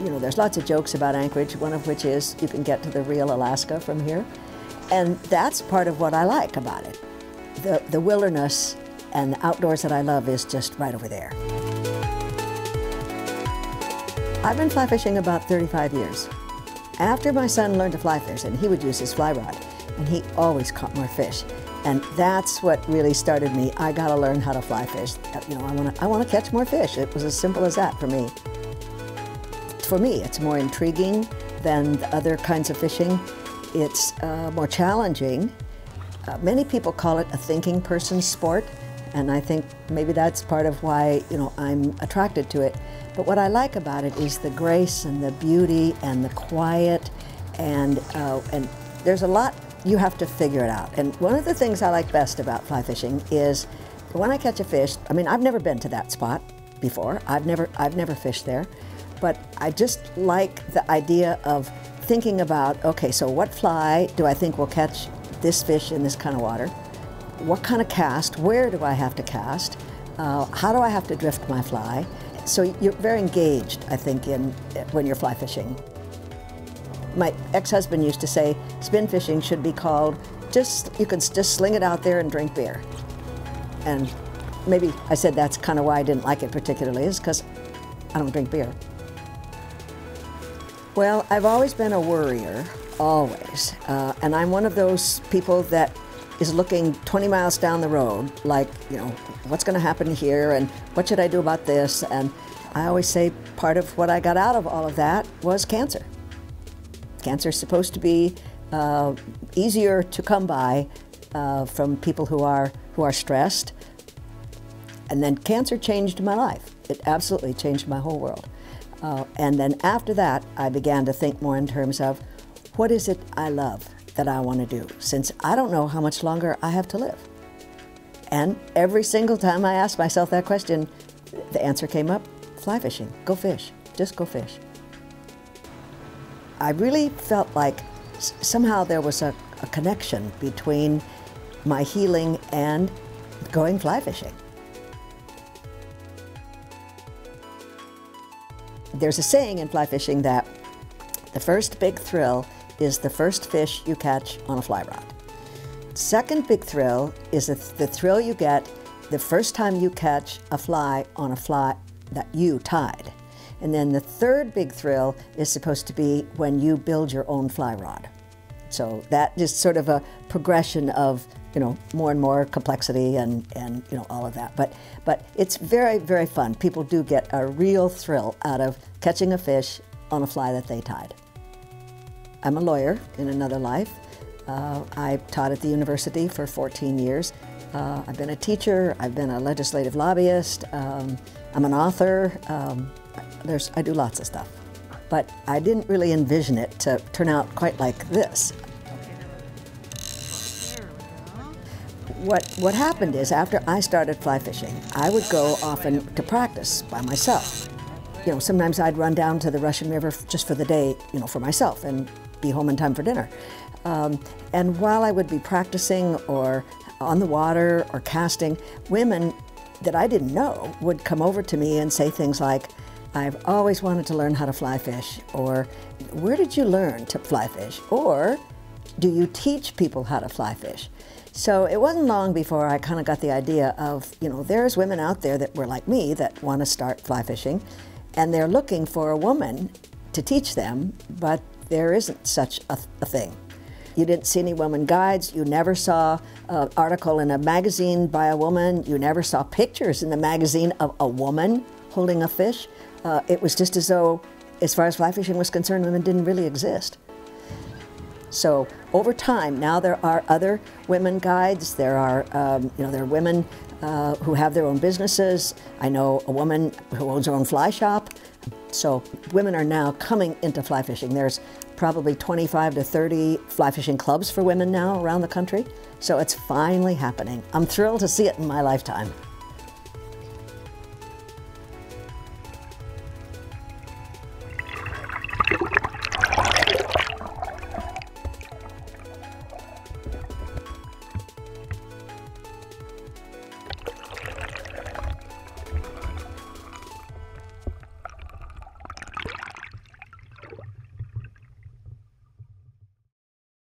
you know, there's lots of jokes about Anchorage, one of which is you can get to the real Alaska from here. And that's part of what I like about it. The wilderness and the outdoors that I love is just right over there. I've been fly fishing about 35 years. After my son learned to fly fish, and he would use his fly rod, and he always caught more fish. And that's what really started me. I gotta learn how to fly fish. You know, I wanna catch more fish. It was as simple as that for me. For me, it's more intriguing than the other kinds of fishing. It's more challenging. Many people call it a thinking person's sport, and I think maybe that's part of why, you know, I'm attracted to it. But what I like about it is the grace and the beauty and the quiet, and there's a lot you have to figure it out. And one of the things I like best about fly fishing is when I catch a fish, I mean, I've never been to that spot before. I've never fished there, but I just like the idea of thinking about, okay, so what fly do I think will catch this fish in this kind of water? What kind of cast? Where do I have to cast? How do I have to drift my fly? So you're very engaged, I think, when you're fly fishing. My ex-husband used to say, spin fishing should be called, you can just sling it out there and drink beer. And maybe I said that's kind of why I didn't like it particularly, is because I don't drink beer. Well, I've always been a worrier, always. And I'm one of those people that is looking 20 miles down the road, like, you know, what's going to happen here and what should I do about this? And I always say part of what I got out of all of that was cancer. Cancer is supposed to be easier to come by from people who are stressed. And then cancer changed my life. It absolutely changed my whole world. And then after that, I began to think more in terms of what is it I love that I want to do, since I don't know how much longer I have to live. And every single time I asked myself that question, the answer came up, fly fishing, go fish, just go fish. I really felt like somehow there was a connection between my healing and going fly fishing. There's a saying in fly fishing that the first big thrill is the first fish you catch on a fly rod. Second big thrill is the thrill you get the first time you catch a fly on a fly that you tied. And then the third big thrill is supposed to be when you build your own fly rod. So that is sort of a progression of, you know, more and more complexity and you know, all of that. But it's very, very fun. People do get a real thrill out of catching a fish on a fly that they tied. I'm a lawyer in another life. I taught at the university for 14 years. I've been a teacher, I've been a legislative lobbyist, I'm an author. I do lots of stuff. But I didn't really envision it to turn out quite like this. What happened is, after I started fly fishing, I would go often to practice by myself. You know, sometimes I'd run down to the Russian River just for the day, you know, for myself, and be home in time for dinner. And while I would be practicing or on the water or casting, women that I didn't know would come over to me and say things like, I've always wanted to learn how to fly fish, or where did you learn to fly fish, or do you teach people how to fly fish? So it wasn't long before I kind of got the idea of, you know, there's women out there that were like me that want to start fly fishing, and they're looking for a woman to teach them, but there isn't such a thing. You didn't see any woman guides, you never saw an article in a magazine by a woman, you never saw pictures in the magazine of a woman holding a fish. It was just as though, as far as fly fishing was concerned, women didn't really exist. So over time, now there are other women guides. There are, you know, there are women who have their own businesses. I know a woman who owns her own fly shop. So women are now coming into fly fishing. There's probably 25 to 30 fly fishing clubs for women now around the country. So it's finally happening. I'm thrilled to see it in my lifetime.